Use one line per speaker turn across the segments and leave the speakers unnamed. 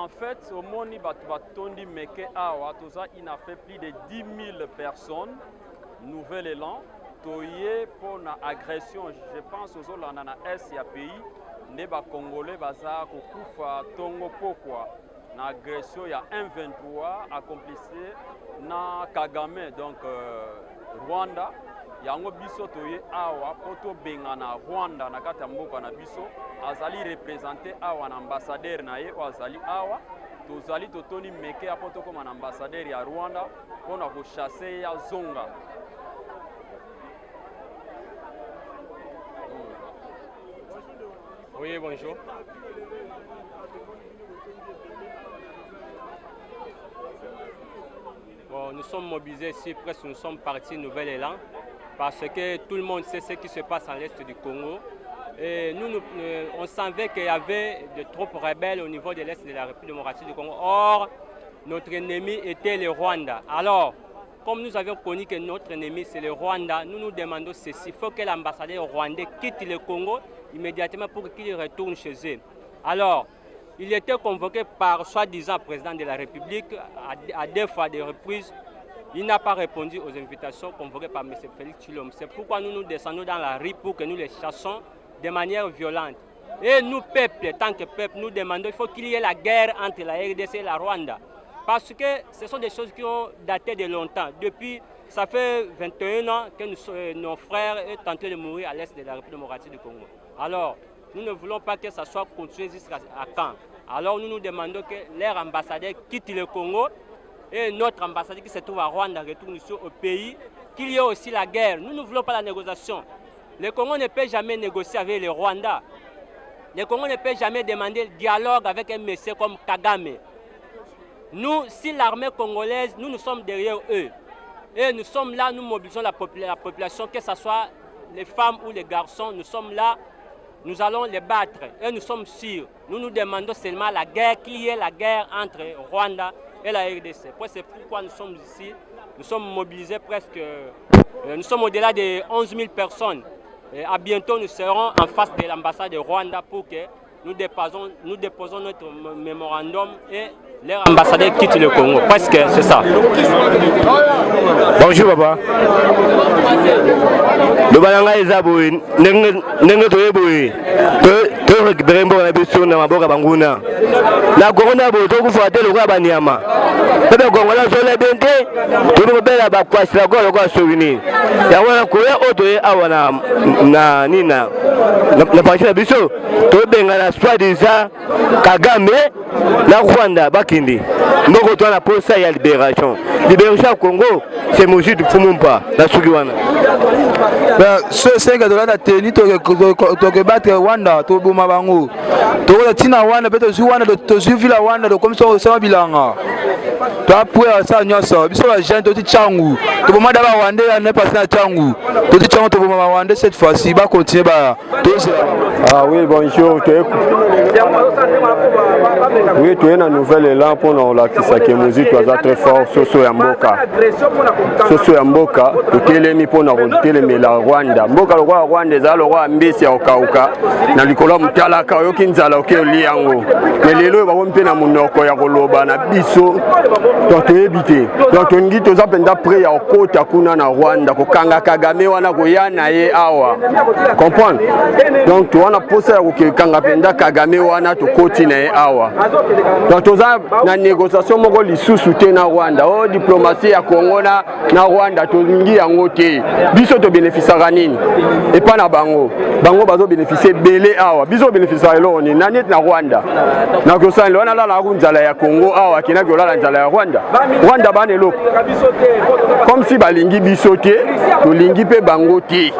En fait, au Moni Batondi Meke Awa, il a fait plus de 10 000 personnes, nouvel élan, toyé pour l'agression. Je pense aux autres, dans l'Est, pays, les Congolais, Baza, Kokufa, Tongo, Pokwa. L'agression, il y a 1,23 accomplissé dans Kagame, donc Rwanda. Il y a un biso toye awa poto bengana Rwanda na kata mboka na biso azali représenté awa na ambassadeur na ye azali awa tozali totoni meke ya poto comme un ambassadeur ya Rwanda pona ko chasser ya zonga.
Oui, bonjour. Bon, nous sommes mobilisés ici, presque nous sommes partis Nouvel Élan, parce que tout le monde sait ce qui se passe à l'est du Congo. Et nous, on savait qu'il y avait de troupes rebelles au niveau de l'est de la République démocratique du Congo. Or, notre ennemi était le Rwanda. Alors, comme nous avions connu que notre ennemi c'est le Rwanda, nous nous demandons ceci. Il faut que l'ambassadeur rwandais quitte le Congo immédiatement pour qu'il retourne chez eux. Alors, il était convoqué par soi-disant président de la République à 2 fois de reprises. Il n'a pas répondu aux invitations convoquées par M. Félix Tshilombo. C'est pourquoi nous nous descendons dans la rue pour que nous les chassons de manière violente. Et nous, peuple, tant que peuple, nous demandons qu'il faut qu'il y ait la guerre entre la RDC et la Rwanda. Parce que ce sont des choses qui ont daté de longtemps. Depuis, ça fait 21 ans que nos frères sont en train de mourir à l'est de la République démocratique du Congo. Alors, nous ne voulons pas que ça soit continué jusqu'à quand. Alors nous nous demandons que leur ambassadeur quitte le Congo et notre ambassadeur qui se trouve à Rwanda retourne ici au pays, qu'il y ait aussi la guerre. Nous ne voulons pas la négociation. Le Congo ne peut jamais négocier avec le Rwanda. Le Congo ne peut jamais demander le dialogue avec un monsieur comme Kagame. Nous, si l'armée congolaise, nous sommes derrière eux. Et nous sommes là, nous mobilisons la population, que ce soit les femmes ou les garçons, nous sommes là. Nous allons les battre et nous sommes sûrs. Nous nous demandons seulement la guerre, qu'il y ait la guerre entre Rwanda et la RDC. C'est pourquoi nous sommes ici. Nous sommes mobilisés presque, nous sommes au-delà de 11 000 personnes. Et à bientôt, nous serons en face de l'ambassade de Rwanda pour que nous déposons notre mémorandum et leur ambassadeur quitte le Congo. Presque, c'est ça.
Bonjour papa. Le balanga ezaboué, n'engue toyeboué, to récupérer mbo na biso na maboka banguna. La corona boto ku faté le kwa banyama. Pepe kongola zole bente, to no bela ba kwasira ko ko souvenir. Ya wana ko ya otoye awana na nina. Na pachina biso, to benga na soi-disant Kagame na Rwanda bakindi. Mboko to na posa ya libération. Libération Congo, c'est Moji du Fumumpa, la Sugiwana.
Ce c'est que la teni to que battre Rwanda to boma bango. To la tina Rwanda peut to Rwanda to suivre la Rwanda to comme ça bilanga. To après ça nyoso, biso la gente to tchangu. To boma da Rwanda ne pas na tchangu. To tchangu to boma Rwanda cette fois-ci ba continuer ba.
Ah oui, bonjour. Oui, tu es dans Nouvel Élan pour nous la Kisake Mozi, tu as très fort Soso Yamboka. Soso Yamboka, tu es l'emi pour nous télémer la Rwanda. Mboka le roi Rwanda, le roi Mbesi ya Okauka. Na likolo mutala ka yo kinzala oke liango. Mais les lois vont pena munoko ya koloba na biso. Donc tu éviter. Donc on dit to za penda près ya okota kuna na Rwanda ko kanga Kagame wana ko yana ye awa. Comprendre? Donc tu wana posa ya kanga penda Kagame wana to koti na ye awa. Donc tu za na négociation moko lisusu te na Rwanda. Oh diplomatie ya Congo na Rwanda to ngi yango te. Biso to bénéficiera nini? Et pas na bango. Bango bazo bénéficier belé awa. Biso bénéficiera eloni na net na Rwanda. Na kosa lona la kunzala ya Congo awa kina ko la nzala ya Rwanda. Rwanda bane loko. Comme si balingi biso te, to lingi pe bango te.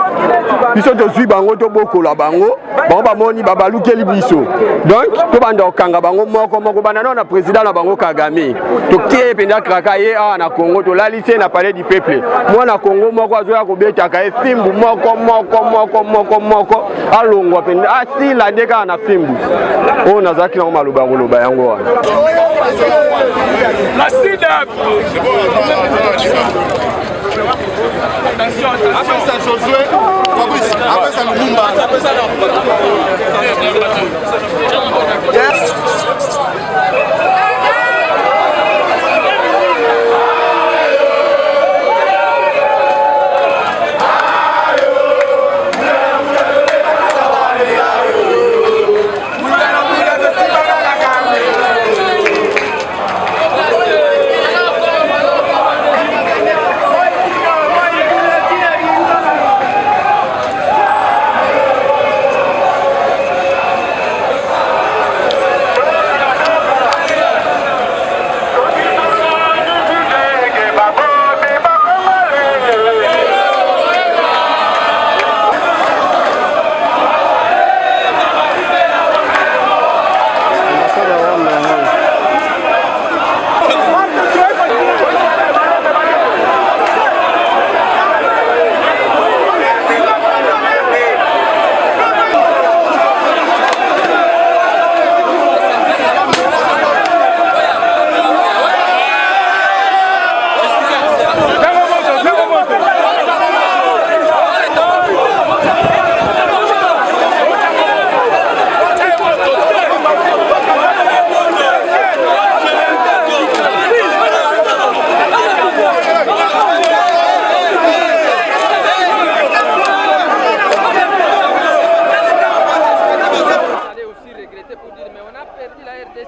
Biso to zui bango to boko la bango. Bango ba moni babalukeli biso. Donc to banda okanga bango moko banana na président na bango Kagame. To tie penda kraka ye awa na Congo to la lycée na palais du peuple. Moi na Congo moko azoya ko beta ka fimbu moko alongwa penda asi la ndeka na fimbu. O nazaki na maluba ngoloba yango wana.
La SIDAP. Après ça Josué, Fabrice, après ça Lumumba. Yes.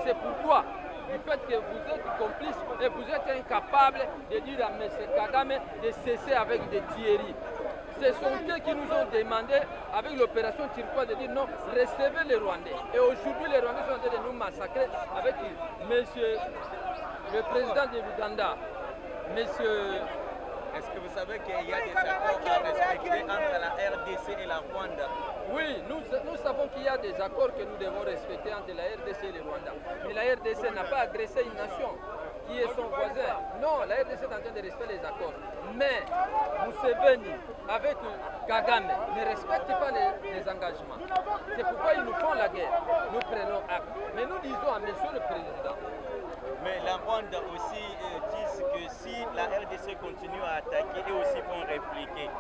c'est pourquoi, du fait que vous êtes complice et vous êtes incapable de dire à M. Kagame de cesser avec des tueries. Ce sont eux qui nous ont demandé, avec l'opération Turquoise, de dire non, recevez les Rwandais. Et aujourd'hui, les Rwandais sont en train de nous massacrer avec monsieur le président de l'Ouganda, monsieur...
Est-ce que vous savez qu'il y a des accords à respecter entre la RDC et la Rwanda?
Oui, nous savons qu'il y a des accords que nous devons respecter entre la RDC et le Rwanda. Mais la RDC n'a pas agressé une nation qui est son voisin. Non, la RDC est en train de respecter les accords. Mais Museveni, avec Kagame, ne respecte pas les engagements. C'est pourquoi ils nous font la guerre. Nous prenons acte. Mais nous disons à monsieur le président.
Mais la Rwanda aussi dit que si la RDC continue à attaquer, eux aussi vont répliquer.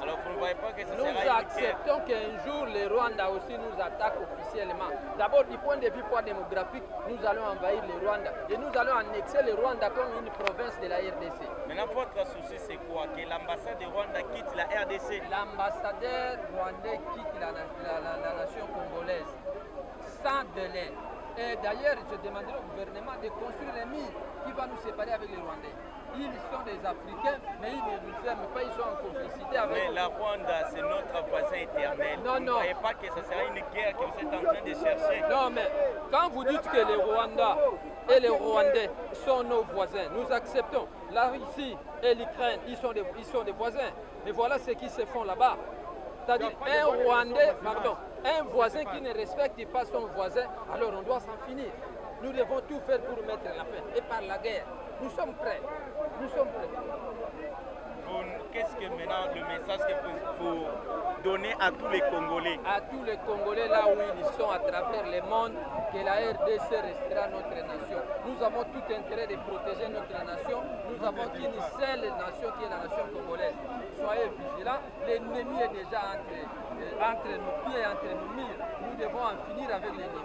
Alors vous ne voyez pas que ce sera une guerre?
Nous acceptons qu'un jour les Rwandais aussi nous attaquent officiellement. D'abord du point de vue poids démographique, nous allons envahir les Rwandais et nous allons annexer les Rwandais comme une province de la RDC.
Maintenant votre souci c'est quoi? Que l'ambassade de Rwanda quitte la RDC?
L'ambassadeur rwandais quitte la nation congolaise sans délai. Et d'ailleurs, je demanderai au gouvernement de construire un mur qui va nous séparer avec les Rwandais. Ils sont des Africains, mais ils ne nous aiment pas, ils sont en complicité avec
nous. Mais la Rwanda, c'est notre voisin éternel.
Non,
vous ne voyez pas que ce sera une guerre que vous êtes en train de chercher?
Non, mais quand vous dites que les Rwandais et les Rwandais sont nos voisins, nous acceptons. La Russie et l'Ukraine, ils sont des voisins. Mais voilà ce qui se font là-bas. C'est-à-dire un voisin qui ne respecte pas son voisin, alors on doit s'en finir. Nous devons tout faire pour mettre la fin. Et par la guerre, nous sommes prêts. Nous sommes prêts.
Qu'est-ce que maintenant le message que vous donnez à tous les Congolais?
À tous les Congolais, là où ils sont à travers le monde, que la RDC restera notre nation. Nous avons tout intérêt de protéger notre nation. Nous avons qu'une seule nation qui est la nation congolaise. Soyez vigilants, l'ennemi est déjà entre nos pieds, entre nos murs. Nous devons en finir avec l'ennemi.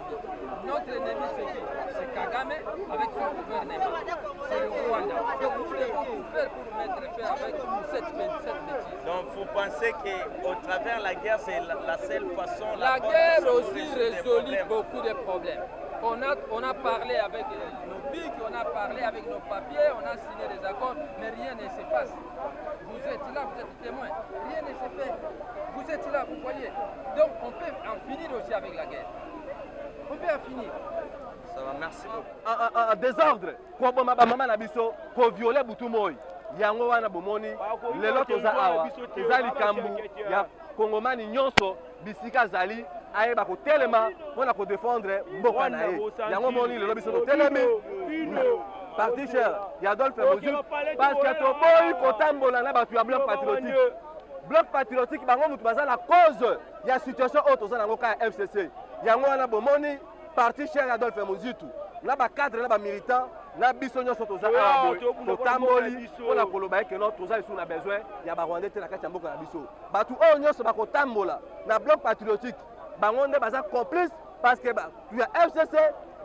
Notre ennemi, c'est qui? C'est Kagame avec son gouvernement. C'est le Rwanda. Donc nous devons tout faire pour mettre fin avec cette bêtise.
Donc vous pensez qu'au travers de la guerre, c'est la seule façon...
La guerre aussi résout beaucoup de problèmes. On a parlé avec nos bics, on a parlé avec nos papiers, on a signé des accords, mais rien ne se passe. Vous êtes là, vous êtes témoins, rien ne se fait. Vous êtes là, vous voyez. Donc on peut en finir aussi avec la guerre. On peut en finir.
Ça va, merci beaucoup.
En désordre, kwa boma ba mama na biso, ko violer butu moyi. Yango wana bomoni, lelo toza awa, eza likambu ya Kongomani nyonso bisika zali ayeba kotelema mpona kodefendre mboka na ye. Yango moni lelo biso totelemi parti cher ya Adolphe Mozutu parce que toboyi kotambola na bato ya bloc patriotique. Bloc patriotique bango mutu baza na cause ya situation oyo toza nango kaka FCC. Yango wana bomoni parti cher ya Adolphe Mozutu na bacadre na bamilitant na biso nyonso toza awa totamboli mpona koloba eke no toza lisusu na besoin ya barwandais te na kati ya mboka na biso. Bato oyo nyonso bakotambola na bloc patriotique bango nde baza complice parce que ya FCC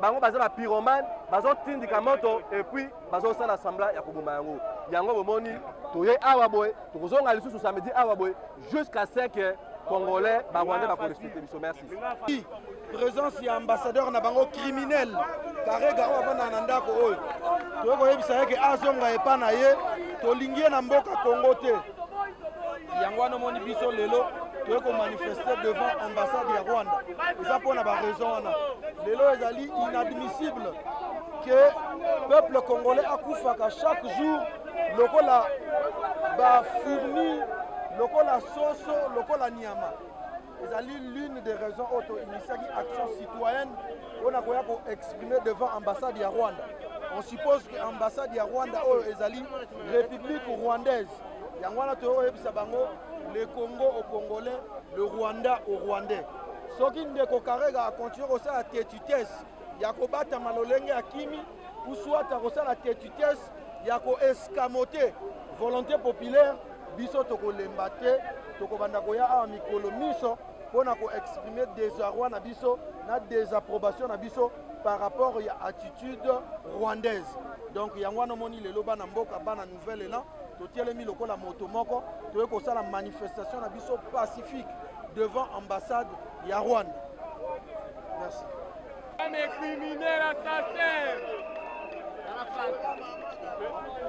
bango baza bapyromane bazotindika moto epuis bazosala sembla ya koboma yango. Yango bomoni toye awa boye tokozonga lisusu samedi awa boye jusqu'à 5 heures Congolais barwandais bakorespecte biso. Merci.
Présence ya ambassadeur na bango criminel karega oyo avanda na ndako oyo toyei koyebisa ye ke azonga epa na ye tolingi ye na mboka Congo te. Yango wana omoni biso lelo toyei komanifeste devant ambassade ya Rwanda eza mpona baraison wana lelo ezali inadmissible ke peuple congolais akufaka chaque jour lokola bafourmi lokola soso lokola nyama. ezali l'une des raisons oyo initiaki action citoyenne mpona koya koexprimer devant ambassade ya Rwanda. On suppose que ambassade ya Rwanda oyo ezali république rwandaise. Yango wana toyebisa bango le Congo au Congolais, le Rwanda au Rwandais. Soki ndeko Karega akontinue kosala tetutesse ya kobatama lolenge ya kimi ou soit akosala tetutesse ya koescamote volonté populaire, biso tokolemba te tokobanda koya awa mikolo miso mpona koexprimer désarroi na biso na désapprobation na biso par rapport ya attitude rwandaise. Donc yango wana omoni lelo bana mboka bana nouvelle élan totielemi lokola moto moko toye kosala manifestation na biso pacifique devant ambassade ya Rwanda. Merci.
est criminel, assassin.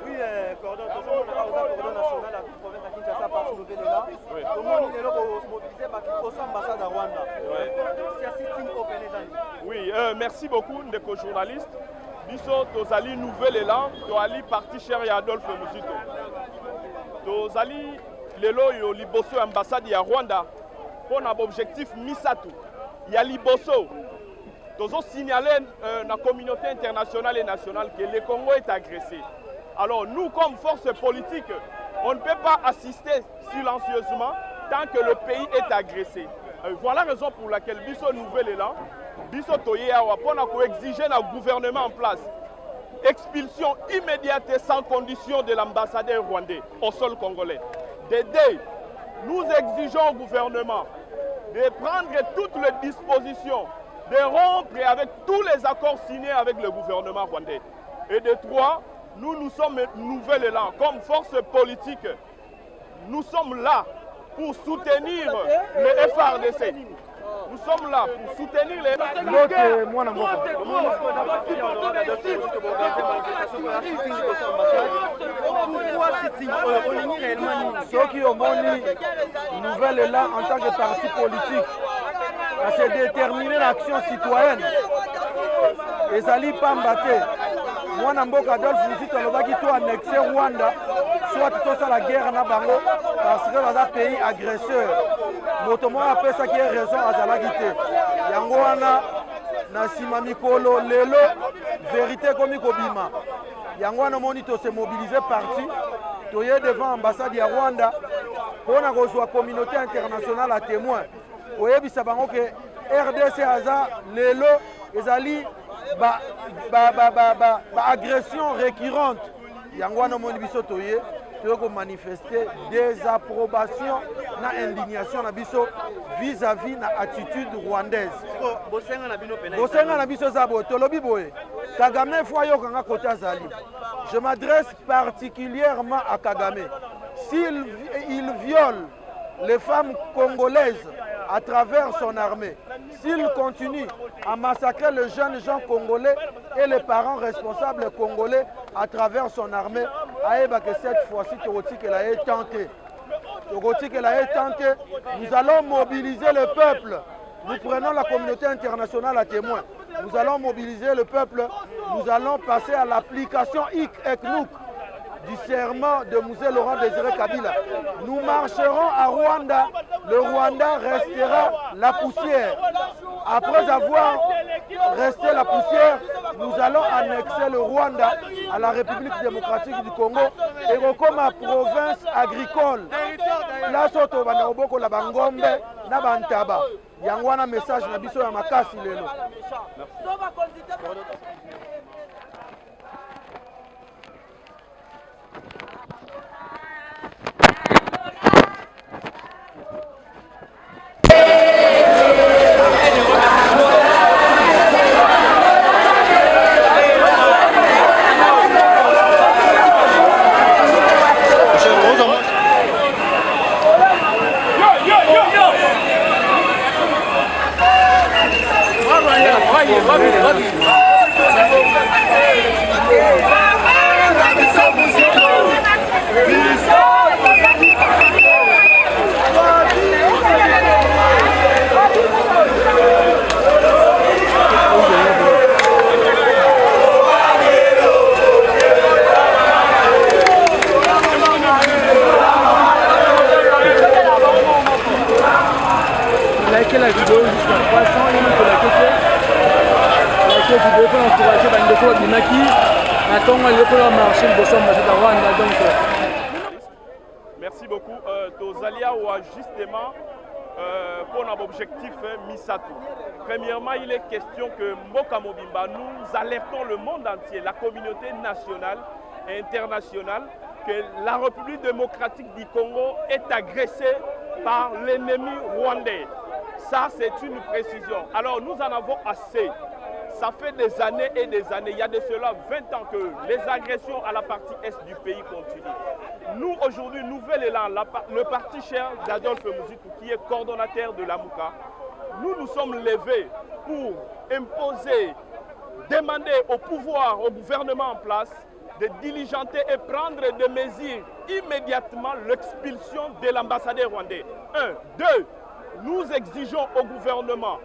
Oui, coordonnateur national à toute province à Kinshasa par Nouvelle là. Comment nous allons mobiliser pour l'ambassade à Rwanda.
Oui, merci beaucoup, Ndeko journaliste. Biso tozali nouvel élan, toali parti cher ya Adolphe Muzito. Tozali lelo yo liboso ambassade ya Rwanda pour un objectif misatu. Ya liboso. Tozo signaler la communauté internationale et nationale que le Congo est agressé. Alors nous, comme force politique, on ne peut pas assister silencieusement tant que le pays est agressé. Voilà la raison pour laquelle Biso Nouvel Élan, Biso Toye Awa, pour exiger un gouvernement en place. Expulsion immédiate et sans condition de l'ambassadeur rwandais au sol congolais. Nous exigeons au gouvernement de prendre toutes les dispositions, de rompre avec tous les accords signés avec le gouvernement rwandais. Et de trois, nous sommes Nouvel Élan, comme force politique. Nous sommes là pour soutenir le FRDC. Nous sommes là pour soutenir les
ceux qui ont moni Nouvel Élan en tant que parti politique à se déterminer l'action citoyenne. Et ça n'est pas mbatté. Moi, Namboka Adolphe Muzito alobaki to annexer Rwanda, soit tout ça la guerre na bango parce que dans un pays agresseur. Motomo appelle ça qui est raison à Zalagité. Yango wana na sima mikolo lelo vérité comme Kobima. Yango wana monito se mobiliser parti. Toye devant l'ambassade de Rwanda pour na rejoindre la communauté internationale à témoin. Oyebisa bango que RDC aza lelo ezali ba agression récurrente. Yango wana moni biso toye toyeko manifester désapprobation na indignation na biso vis-à-vis na attitude rwandaise. Bosenga na biso zabo tolobi boye. Kagame fois yokanga côté azali. Je m'adresse particulièrement à Kagame. S'il viole les femmes congolaises à travers son armée, s'il continue à massacrer les jeunes gens congolais et les parents responsables congolais à travers son armée, aïeba que cette fois-ci, qu'elle a été tentée. Nous allons mobiliser le peuple. Nous prenons la communauté internationale à témoin. Nous allons mobiliser le peuple. Nous allons passer à l'application ICNUC du serment de Mzee Laurent Désiré Kabila. Nous marcherons à Rwanda. Le Rwanda restera la poussière. Après avoir resté la poussière, nous allons annexer le Rwanda à la République démocratique du Congo et comme ma province agricole. Là, soto bana oboko la bangombe na bantaba. Yangwana message na biso ya makasi lelo. Likez la vidéo jusqu'à 300 et nous likez la vidéo pour encourager Bandeko Binaki. Attends, il faut marcher le bossam de Rwanda.
Merci beaucoup. Tozalia ou justement pour notre objectif Misatu. Premièrement, il est question que Mboka Mobimba, nous alertons le monde entier, la communauté nationale et internationale, que la République démocratique du Congo est agressée par l'ennemi rwandais. Ça, c'est une précision. Alors, nous en avons assez. Ça fait des années et des années. Il y a de cela 20 ans que les agressions à la partie est du pays continuent. Nous, aujourd'hui, Nouvel Élan, le parti cher d'Adolphe Muzito, qui est coordonnateur de la MOUCA, nous nous sommes levés pour imposer, demander au pouvoir, au gouvernement en place, de diligenter et prendre des mesures immédiatement l'expulsion de l'ambassadeur rwandais. 1. 2. Nous exigeons au gouvernement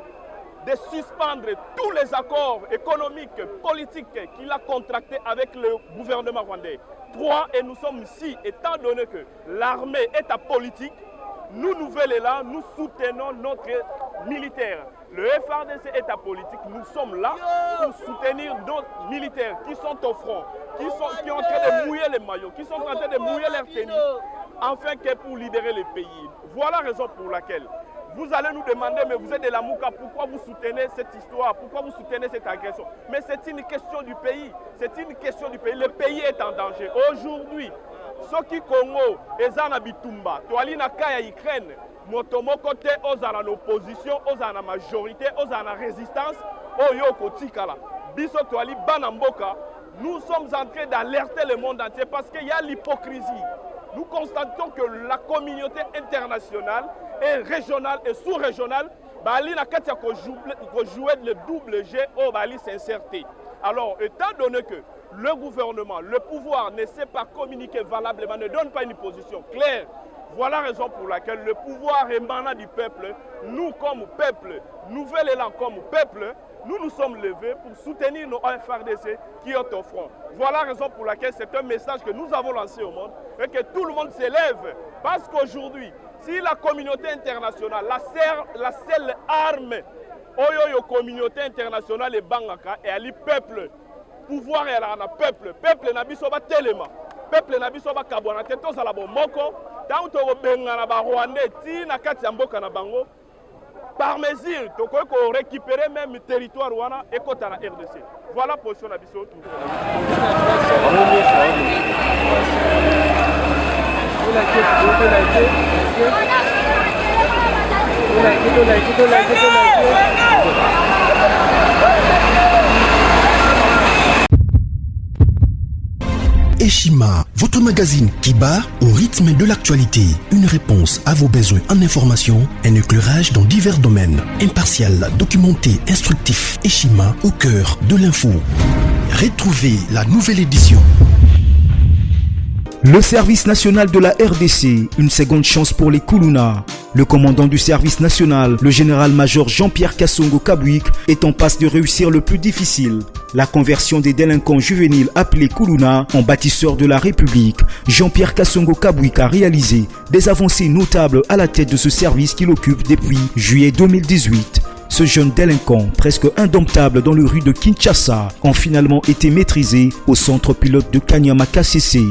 de suspendre tous les accords économiques, politiques qu'il a contractés avec le gouvernement rwandais. 3. Et nous sommes ici, étant donné que l'armée est apolitique, nous, Nouvel Élan, nous soutenons notre militaire. Le FARDC est apolitique, nous sommes là pour soutenir nos militaires qui sont au front, qui sont en train de mouiller les maillots, qui sont en train de mouiller leurs tenues, afin que pour libérer le pays. Voilà la raison pour laquelle vous allez nous demander, mais vous êtes de la Mouka, pourquoi vous soutenez cette histoire, pourquoi vous soutenez cette agression? Mais c'est une question du pays, c'est une question du pays. Le pays est en danger. Aujourd'hui, ceux qui Congo, Ezana Bitumba, Toalina Kaya Ukraine, Motomoko te ozana l'opposition, ozana majorité, ozana résistance, Oyo Kotikala. Biso Toali Banamboka, nous sommes en train d'alerter le monde entier parce qu'il y a l'hypocrisie. Nous constatons que la communauté internationale et régionale et sous-régionale, Bali n'a qu'à jouer le double G au Bali s'insérer. Alors, étant donné que le gouvernement, le pouvoir ne sait pas communiquer valablement, ne donne pas une position claire, voilà la raison pour laquelle le pouvoir émanant du peuple, nous comme peuple, Nouvel Élan comme peuple, nous nous sommes levés pour soutenir nos FARDC qui est au front. Voilà la raison pour laquelle c'est un message que nous avons lancé au monde et que tout le monde s'élève. Parce qu'aujourd'hui, si la communauté internationale, la seule arme, la communauté internationale est bangaka et elle est peuple, pouvoir est là, peuple, peuple n'a biso ba telema, peuple n'a biso ba kabona te tous à la bomoko, tant to benga na ba Rwandais ti na kati ya mboka na bango. Par mesure, tu peux récupérer même le territoire Rwanda et côté la RDC. Voilà la position de Bissot.
Eshima, votre magazine qui bat au rythme de l'actualité. Une réponse à vos besoins en information, un éclairage dans divers domaines. Impartial, documenté, instructif. Eshima au cœur de l'info. Retrouvez la nouvelle édition.
Le service national de la RDC, une seconde chance pour les Kuluna. Le commandant du service national, le général-major Jean-Pierre Kassongo Kabwik, est en passe de réussir le plus difficile. La conversion des délinquants juvéniles appelés Kuluna en bâtisseurs de la République. Jean-Pierre Kassongo Kabwik a réalisé des avancées notables à la tête de ce service qu'il occupe depuis juillet 2018. Ce jeune délinquant, presque indomptable dans les rues de Kinshasa, ont finalement été maîtrisés au centre pilote de Kanyama KCC.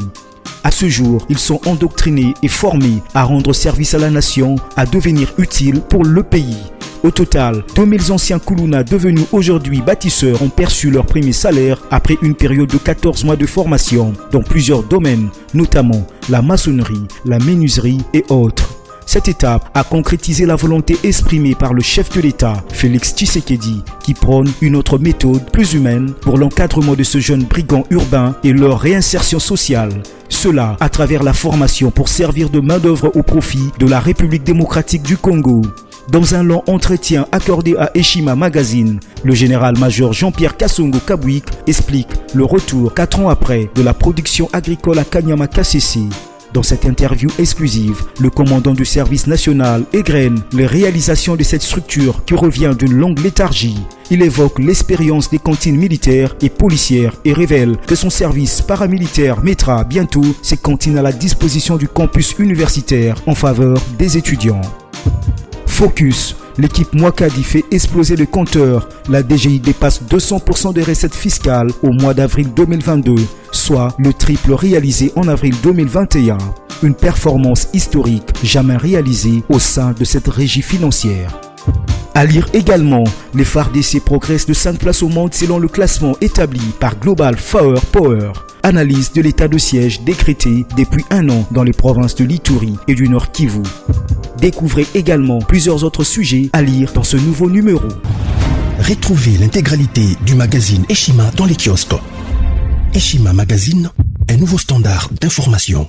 À ce jour, ils sont endoctrinés et formés à rendre service à la nation, à devenir utiles pour le pays. Au total, 2000 anciens Kuluna devenus aujourd'hui bâtisseurs ont perçu leur premier salaire après une période de 14 mois de formation dans plusieurs domaines, notamment la maçonnerie, la menuiserie et autres. Cette étape a concrétisé la volonté exprimée par le chef de l'État, Félix Tshisekedi, qui prône une autre méthode plus humaine pour l'encadrement de ce jeune brigand urbain et leur réinsertion sociale. Cela à travers la formation pour servir de main-d'œuvre au profit de la République démocratique du Congo. Dans un long entretien accordé à Eshima Magazine, le général-major Jean-Pierre Kassongo Kabwik explique le retour 4 ans après de la production agricole à Kanyama KCC. Dans cette interview exclusive, le commandant du service national égrène les réalisations de cette structure qui revient d'une longue léthargie. Il évoque l'expérience des cantines militaires et policières et révèle que son service paramilitaire mettra bientôt ses cantines à la disposition du campus universitaire en faveur des étudiants. Focus. L'équipe Mwakadi fait exploser le compteur. La DGI dépasse 200% des recettes fiscales au mois d'avril 2022, soit le triple réalisé en avril 2021. Une performance historique jamais réalisée au sein de cette régie financière. À lire également, les FARDC progressent de 5 places au monde selon le classement établi par Global Firepower. Analyse de l'état de siège décrété depuis 1 an dans les provinces de l'Ituri et du Nord Kivu. Découvrez également plusieurs autres sujets à lire dans ce nouveau numéro.
Retrouvez l'intégralité du magazine Eshima dans les kiosques. Eshima Magazine, un nouveau standard d'information.